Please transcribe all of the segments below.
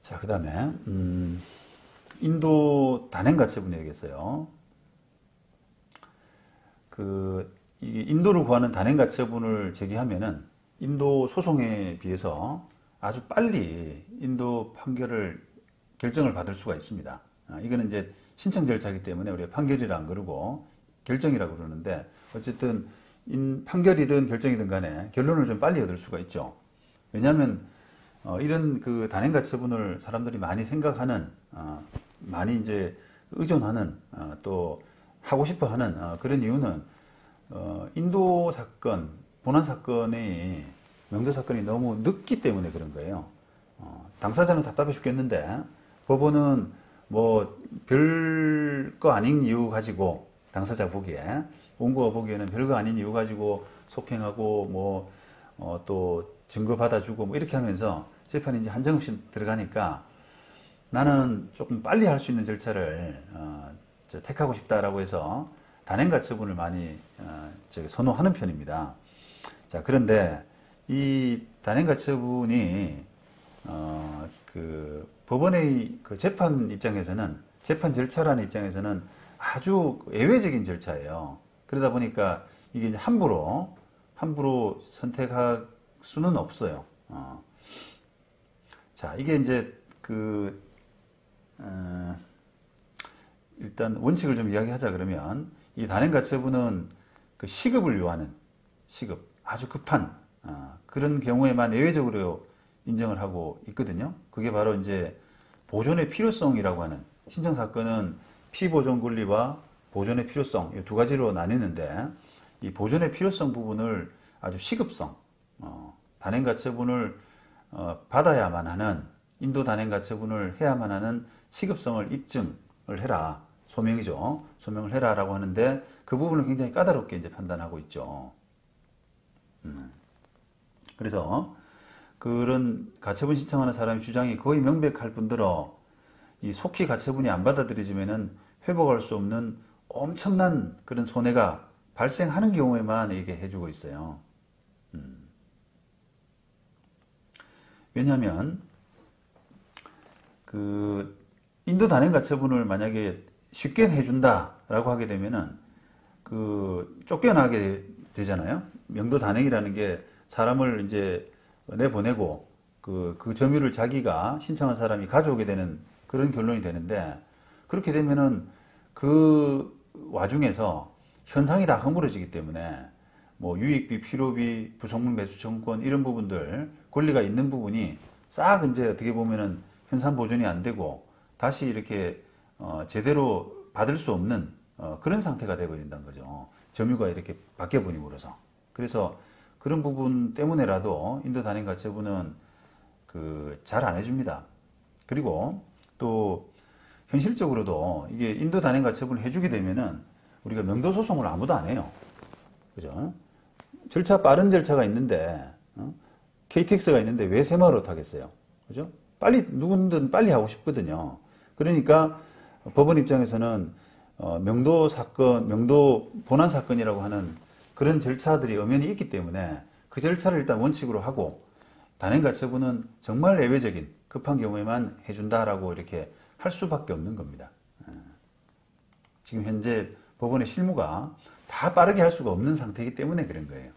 자, 그 다음에 인도 단행가처분 얘기했어요. 이 인도를 구하는 단행가처분을 제기하면은 인도 소송에 비해서 아주 빨리 인도 판결을 결정을 받을 수가 있습니다. 이거는 이제 신청 절차이기 때문에 우리가 판결이라 안 그러고 결정이라고 그러는데, 어쨌든 판결이든 결정이든 간에 결론을 좀 빨리 얻을 수가 있죠. 왜냐하면 이런 그 단행가처분을 사람들이 많이 생각하는, 많이 이제 의존하는, 또 하고 싶어하는 그런 이유는 인도 사건, 본안 사건의 명도 사건이 너무 늦기 때문에 그런 거예요. 당사자는 답답해 죽겠는데 법원은 뭐 별거 아닌 이유 가지고, 당사자 보기에, 원고가 보기에는 별거 아닌 이유 가지고 속행하고 뭐 또 증거 받아주고 뭐 이렇게 하면서 재판이 이제 한정없이 들어가니까 나는 조금 빨리 할 수 있는 절차를 택하고 싶다라고 해서 단행가처분을 많이 선호하는 편입니다. 자, 그런데 이 단행가처분이 그 법원의 그 재판 입장에서는, 재판 절차라는 입장에서는 아주 예외적인 절차예요. 그러다 보니까 이게 이제 함부로 선택할 수는 없어요. 자, 이게 이제 일단 원칙을 좀 이야기하자 그러면, 이 단행가처분은 그 시급을 요하는, 아주 급한 그런 경우에만 예외적으로 인정을 하고 있거든요. 그게 바로 이제 보존의 필요성이라고 하는, 신청 사건은 피보존 권리와 보존의 필요성, 이 두 가지로 나뉘는데, 이 보존의 필요성 부분을 아주 시급성, 단행가처분을 받아야만 하는, 인도 단행가처분을 해야만 하는 시급성을 입증을 해라, 소명이죠. 소명을 해라라고 하는데, 그 부분을 굉장히 까다롭게 이제 판단하고 있죠. 그래서 그런 가처분 신청하는 사람의 주장이 거의 명백할 뿐더러, 이 속히 가처분이 안 받아들여지면은 회복할 수 없는 엄청난 그런 손해가 발생하는 경우에만 얘기해주고 있어요. 왜냐하면 그 인도 단행가처분을 만약에 쉽게 해준다라고 하게 되면은 그 쫓겨나게 되잖아요. 명도 단행이라는 게 사람을 이제 내보내고 그 점유를 자기가 신청한 사람이 가져오게 되는 그런 결론이 되는데, 그렇게 되면은 그 와중에서 현상이 다 허물어지기 때문에 뭐 유익비, 필요비, 부속물 매수 청구권 이런 부분들, 권리가 있는 부분이 싹 이제 어떻게 보면은 현상 보존이 안 되고 다시 이렇게 제대로 받을 수 없는 그런 상태가 되어버린다는 거죠. 점유가 이렇게 바뀌어 버림으로써. 그래서 그런 부분 때문에라도 인도 단행가처분은 잘 안 해줍니다. 그리고 또 현실적으로도 이게 인도 단행가처분을 해주게 되면은 우리가 명도소송을 아무도 안 해요. 그죠? 빠른 절차가 있는데, KTX가 있는데 왜 새마을호 타겠어요? 그죠? 누구든 빨리 하고 싶거든요. 그러니까 법원 입장에서는 명도 사건, 명도 본안 사건이라고 하는 그런 절차들이 엄연히 있기 때문에 그 절차를 일단 원칙으로 하고, 단행가처분은 정말 예외적인 급한 경우에만 해준다라고 이렇게 할 수밖에 없는 겁니다. 지금 현재 법원의 실무가 다 빠르게 할 수가 없는 상태이기 때문에 그런 거예요.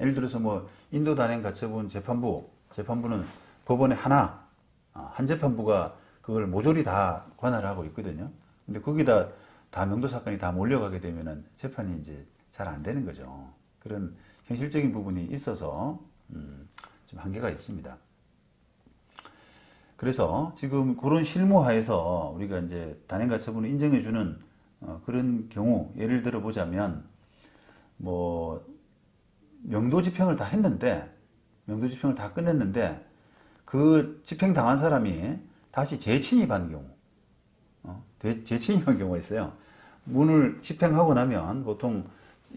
예를 들어서 뭐 인도 단행가처분 재판부는 법원에 한 재판부가 그걸 모조리 다 관할을 하고 있거든요. 근데 거기다 다 명도 사건이 다 몰려가게 되면은 재판이 이제 잘 안 되는 거죠. 그런 현실적인 부분이 있어서 좀 한계가 있습니다. 그래서 지금 그런 실무하에서 우리가 이제 단행가처분을 인정해주는 그런 경우, 예를 들어 보자면 뭐 명도 집행을 다 했는데, 명도 집행을 다 끝냈는데 그 집행당한 사람이 다시 재침입한 경우, 재침입한 경우가 있어요. 문을 집행하고 나면 보통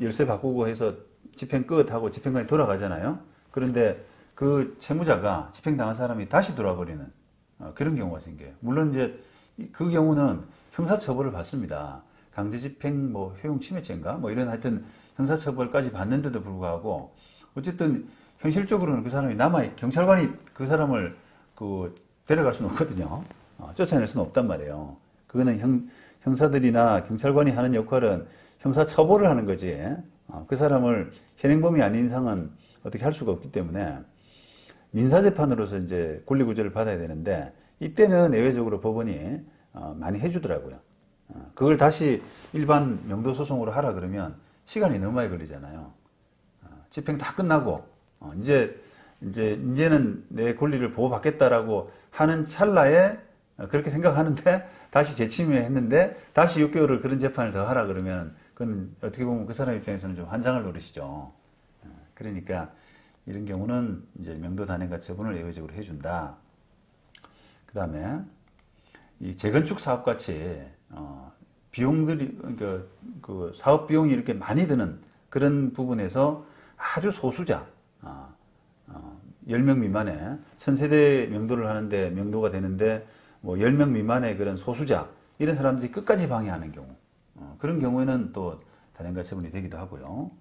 열쇠 바꾸고 해서 집행 끝하고 집행관이 돌아가잖아요. 그런데 그 채무자가, 집행당한 사람이 다시 돌아와 버리는 그런 경우가 생겨요. 물론 이제 그 경우는 형사처벌을 받습니다. 강제집행 뭐 효용침해죄인가 뭐 이런 하여튼 형사처벌까지 받는데도 불구하고, 어쨌든 현실적으로는 그 사람이 경찰관이 그 사람을 데려갈 수는 없거든요. 쫓아낼 수는 없단 말이에요. 그거는 형사들이나 경찰관이 하는 역할은 형사 처벌을 하는 거지. 그 사람을 현행범이 아닌 이상은 어떻게 할 수가 없기 때문에 민사재판으로서 이제 권리구제를 받아야 되는데 이때는 예외적으로 법원이 많이 해주더라고요. 그걸 다시 일반 명도소송으로 하라 그러면 시간이 너무 많이 걸리잖아요. 집행 다 끝나고 이제는 내 권리를 보호받겠다라고 하는 찰나에 그렇게 생각하는데 다시 재침해했는데 다시 6개월을 그런 재판을 더 하라 그러면 그건 어떻게 보면 그 사람 입장에서는 좀 환장을 노리시죠. 그러니까 이런 경우는 이제 명도 단행과 처분을 예외적으로 해준다. 그 다음에 이 재건축 사업 같이 비용들이 그 사업 비용이 이렇게 많이 드는 그런 부분에서 아주 소수자 10명 미만의 1000세대 명도를 하는데 명도가 되는데 뭐 10명 미만의 그런 소수자 이런 사람들이 끝까지 방해하는 경우 그런 경우에는 또 단행과 처분이 되기도 하고요.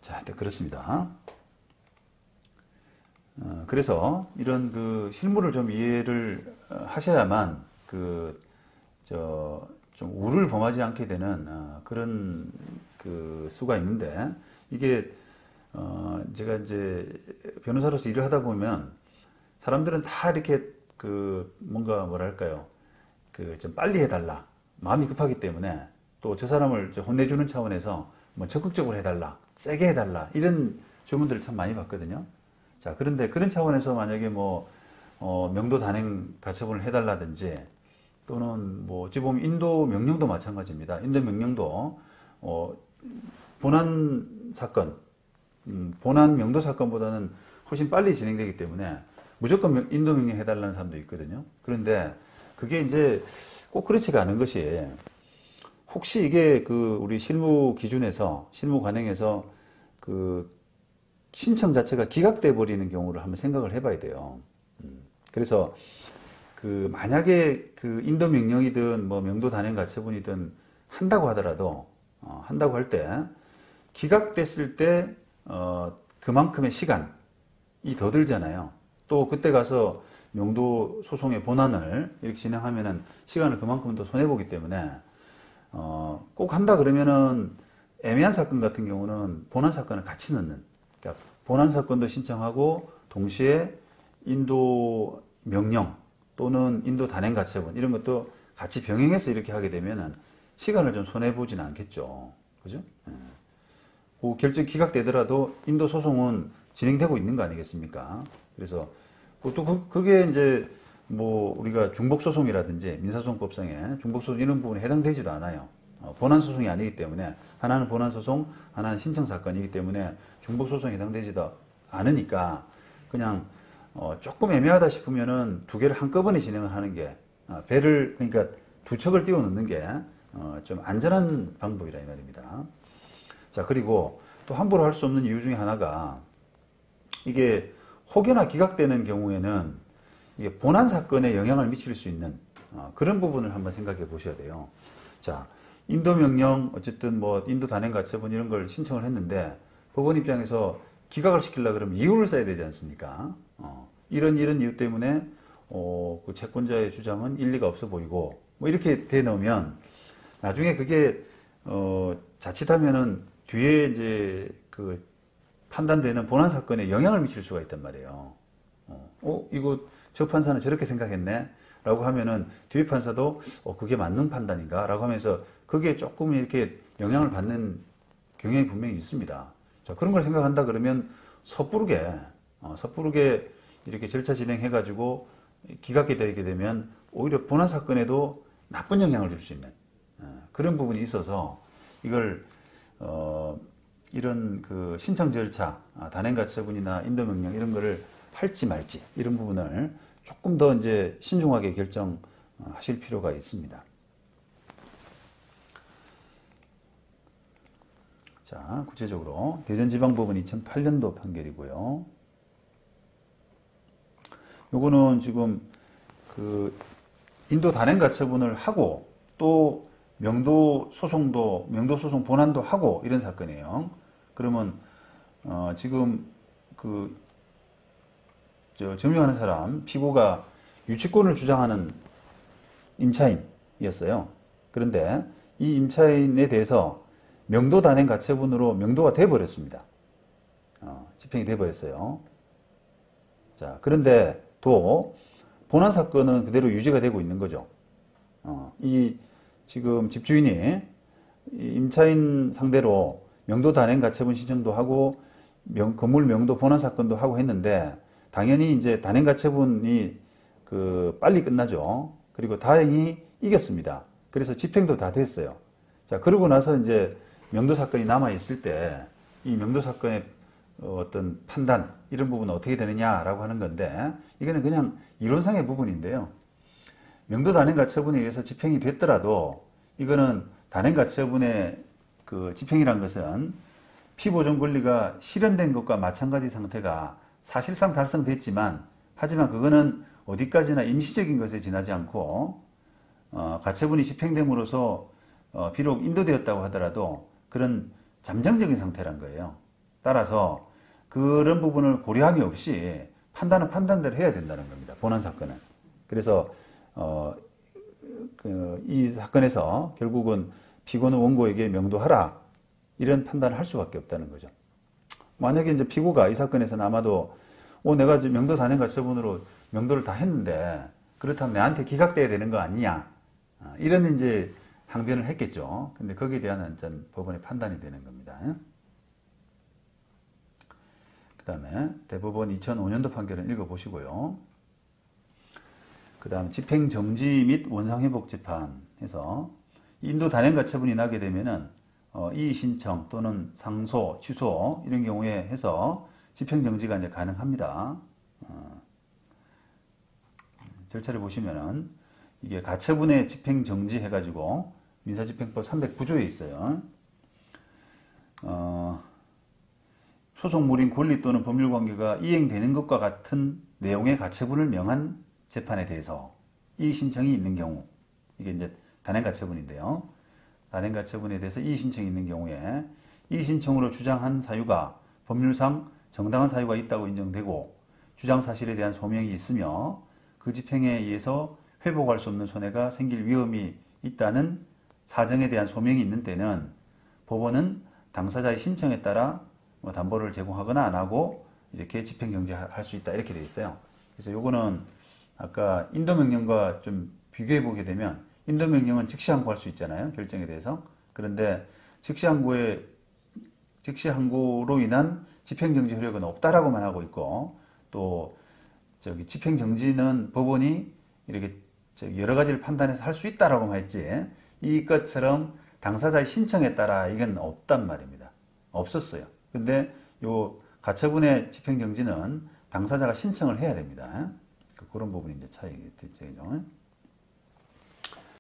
자, 그렇습니다. 그래서 이런 그 실무를 좀 이해를 하셔야만 좀 우를 범하지 않게 되는 그런 그 수가 있는데 이게 제가 이제 변호사로서 일을 하다 보면 사람들은 다 이렇게 그 뭔가 뭐랄까요 그 좀 빨리 해달라 마음이 급하기 때문에 또 저 사람을 혼내주는 차원에서 뭐 적극적으로 해달라 세게 해달라 이런 주문들을 참 많이 받거든요. 자, 그런데 그런 차원에서 만약에 뭐 명도 단행 가처분을 해달라든지 또는 뭐 어찌 보면 인도 명령도 마찬가지입니다. 인도 명령도 본안 사건, 본안 명도 사건보다는 훨씬 빨리 진행되기 때문에 무조건 인도 명령 해달라는 사람도 있거든요. 그런데 그게 이제 꼭 그렇지가 않은 것이 혹시 이게 그 우리 실무 기준에서 실무 관행에서 그 신청 자체가 기각돼 버리는 경우를 한번 생각을 해봐야 돼요. 그래서 그 만약에 그 인도 명령이든 뭐 명도 단행 가처분이든 한다고 하더라도 한다고 할 때 기각됐을 때 그만큼의 시간이 더 들잖아요. 또 그때 가서 명도 소송의 본안을 이렇게 진행하면은 시간을 그만큼 더 손해 보기 때문에 꼭 한다 그러면은 애매한 사건 같은 경우는 본안 사건을 같이 넣는. 그러니까 본안 사건도 신청하고 동시에 인도 명령 또는 인도 단행 가처분 이런 것도 같이 병행해서 이렇게 하게 되면은 시간을 좀 손해 보지는 않겠죠. 그죠? 그 결정 기각되더라도 인도 소송은 진행되고 있는 거 아니겠습니까? 그래서 또 그게 이제 뭐 우리가 중복소송이라든지 민사소송법상에 중복소송 이런 부분에 해당되지도 않아요. 본안소송이 아니기 때문에 하나는 본안소송, 하나는 신청사건이기 때문에 중복소송에 해당되지도 않으니까 그냥 조금 애매하다 싶으면은 두 개를 한꺼번에 진행을 하는 게 배를 그러니까 두 척을 띄워 넣는 게 좀 안전한 방법이라 이 말입니다. 자, 그리고 또 함부로 할 수 없는 이유 중에 하나가 이게 혹여나 기각되는 경우에는 이게 본안 사건에 영향을 미칠 수 있는 그런 부분을 한번 생각해 보셔야 돼요. 자, 인도 명령 어쨌든 뭐 인도 단행 가처분 이런 걸 신청을 했는데 법원 입장에서 기각을 시키려고 그러면 이유를 써야 되지 않습니까? 이런 이유 때문에 그 채권자의 주장은 일리가 없어 보이고 뭐 이렇게 돼 넣으면 나중에 그게 자칫하면은 뒤에 이제 그 판단되는 본안 사건에 영향을 미칠 수가 있단 말이에요. 이거 저 판사는 저렇게 생각했네? 라고 하면은 뒤에 판사도 그게 맞는 판단인가? 라고 하면서 그게 조금 이렇게 영향을 받는 경향이 분명히 있습니다. 자, 그런 걸 생각한다 그러면 섣부르게 이렇게 절차 진행해가지고 기각이 되게 되면 오히려 본안 사건에도 나쁜 영향을 줄 수 있는 그런 부분이 있어서 이걸 이런 그 신청 절차, 단행 가처분이나 인도 명령 이런 거를 할지 말지 이런 부분을 조금 더 이제 신중하게 결정하실 필요가 있습니다. 자, 구체적으로 대전지방법원 2008년도 판결이고요. 요거는 지금 그 인도 단행 가처분을 하고 또 명도 소송 본안도 하고 이런 사건이에요. 그러면 지금 그 점유하는 사람, 피고가 유치권을 주장하는 임차인이었어요. 그런데 이 임차인에 대해서 명도 단행 가처분으로 명도가 돼버렸습니다. 집행이 돼버렸어요. 자, 그런데 또 본안 사건은 그대로 유지가 되고 있는 거죠. 이 지금 집주인이 임차인 상대로 명도 단행 가처분 신청도 하고 건물 명도 본안 사건도 하고 했는데 당연히 이제 단행 가처분이 빨리 끝나죠. 그리고 다행히 이겼습니다. 그래서 집행도 다 됐어요. 자, 그러고 나서 이제 명도 사건이 남아 있을 때 이 명도 사건의 어떤 판단 이런 부분은 어떻게 되느냐라고 하는 건데 이거는 그냥 이론상의 부분인데요. 명도 단행 가처분에 의해서 집행이 됐더라도 이거는 단행 가처분의 집행이란 것은 피보존 권리가 실현된 것과 마찬가지 상태가 사실상 달성됐지만 하지만 그거는 어디까지나 임시적인 것에 지나지 않고 가처분이 집행됨으로써 비록 인도되었다고 하더라도 그런 잠정적인 상태란 거예요. 따라서 그런 부분을 고려함이 없이 판단은 판단대로 해야 된다는 겁니다. 본안 사건은. 그래서 이 사건에서 결국은 피고는 원고에게 명도하라 이런 판단을 할 수밖에 없다는 거죠. 만약에 이제 피고가 이 사건에서는 아마도 내가 명도 단행 가처분으로 명도를 다 했는데 그렇다면 내한테 기각돼야 되는 거 아니냐 이런 이제 항변을 했겠죠. 근데 거기에 대한 법원의 판단이 되는 겁니다. 그 다음에 대법원 2005년도 판결은 읽어보시고요. 그 다음 집행정지 및 원상회복 재판에서 인도 단행 가처분이 나게 되면은 이의 신청 또는 상소, 취소 이런 경우에 해서 집행정지가 이제 가능합니다. 절차를 보시면은 이게 가처분의 집행정지 해가지고 민사집행법 309조에 있어요. 소송물인 권리 또는 법률관계가 이행되는 것과 같은 내용의 가처분을 명한 재판에 대해서 이의 신청이 있는 경우 이게 이제 단행 가처분인데요. 단행 가처분에 대해서 이의 신청이 있는 경우에 이의 신청으로 주장한 사유가 법률상 정당한 사유가 있다고 인정되고 주장 사실에 대한 소명이 있으며 그 집행에 의해서 회복할 수 없는 손해가 생길 위험이 있다는 사정에 대한 소명이 있는 때는 법원은 당사자의 신청에 따라 담보를 제공하거나 안 하고 이렇게 집행정지할 수 있다 이렇게 되어 있어요. 그래서 요거는 아까 인도명령과 좀 비교해 보게 되면 인도명령은 즉시 항고할 수 있잖아요. 결정에 대해서. 그런데 즉시 항고로 인한 집행정지 효력은 없다라고만 하고 있고 또 집행정지는 법원이 이렇게 여러 가지를 판단해서 할 수 있다라고만 했지 이것처럼 당사자의 신청에 따라 이건 없단 말입니다. 없었어요. 근데 요 가처분의 집행정지는 당사자가 신청을 해야 됩니다. 그런 부분이 이제 차이겠죠.